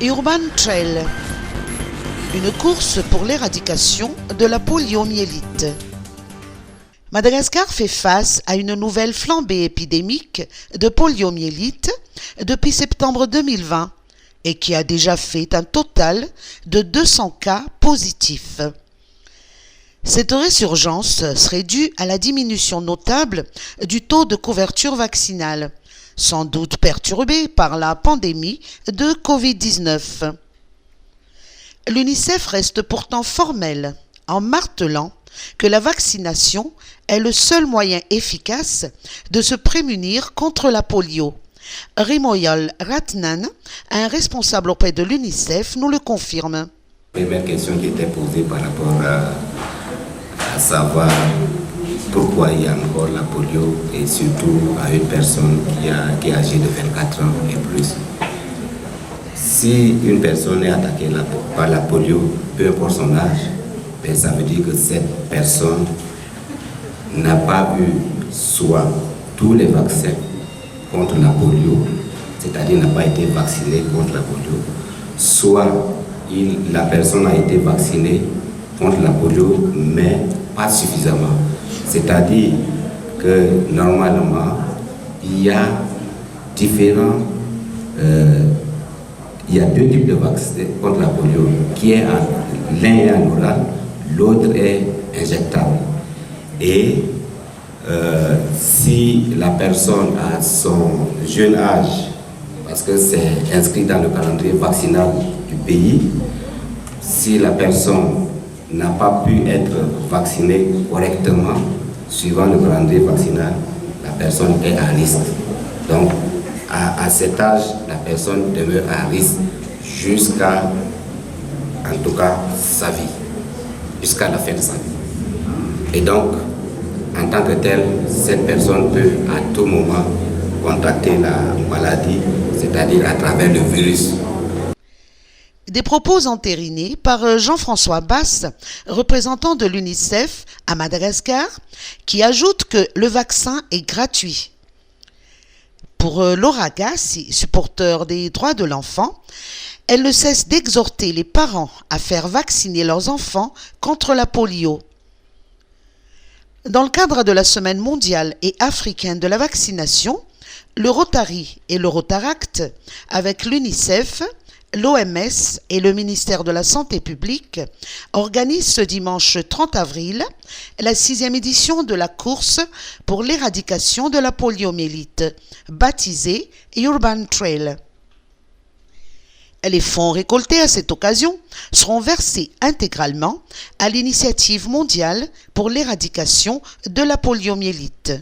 Urban Trail, une course pour l'éradication de la poliomyélite. Madagascar fait face à une nouvelle flambée épidémique de poliomyélite depuis septembre 2020 et qui a déjà fait un total de 200 cas positifs. Cette résurgence serait due à la diminution notable du taux de couverture vaccinale, sans doute perturbée par la pandémie de Covid-19. L'UNICEF reste pourtant formelle en martelant que la vaccination est le seul moyen efficace de se prémunir contre la polio. Rimoyol Ratnan, un responsable auprès de l'UNICEF, nous le confirme. La première question qui était posée par rapport à savoir pourquoi il y a encore la polio et surtout à une personne qui est âgée de 24 ans et plus. Si une personne est attaquée par la polio, peu importe son âge, ça veut dire que cette personne n'a pas eu soit tous les vaccins contre la polio, c'est-à-dire n'a pas été vaccinée contre la polio, soit la personne a été vaccinée contre la polio, mais pas suffisamment. C'est-à-dire que normalement, il y a deux types de vaccins contre la polio, l'un est en oral, l'autre est injectable. Et si la personne a son jeune âge, parce que c'est inscrit dans le calendrier vaccinal du pays, si la personne n'a pas pu être vaccinée correctement, suivant le calendrier vaccinal, la personne est à risque. Donc, à cet âge, la personne demeure à risque jusqu'à, en tout cas, sa vie, jusqu'à la fin de sa vie. Et donc, en tant que telle, cette personne peut à tout moment contracter la maladie, c'est-à-dire à travers le virus. Des propos entérinés par Jean-François Basse, représentant de l'UNICEF à Madagascar, qui ajoute que le vaccin est gratuit. Pour Laura Gassi, supporteur des droits de l'enfant, elle ne cesse d'exhorter les parents à faire vacciner leurs enfants contre la polio. Dans le cadre de la Semaine mondiale et africaine de la vaccination, le Rotary et le Rotaract, avec l'UNICEF, l'OMS et le ministère de la Santé publique organisent ce dimanche 30 avril la 6e édition de la course pour l'éradication de la poliomyélite, baptisée Urban Trail. Les fonds récoltés à cette occasion seront versés intégralement à l'initiative mondiale pour l'éradication de la poliomyélite.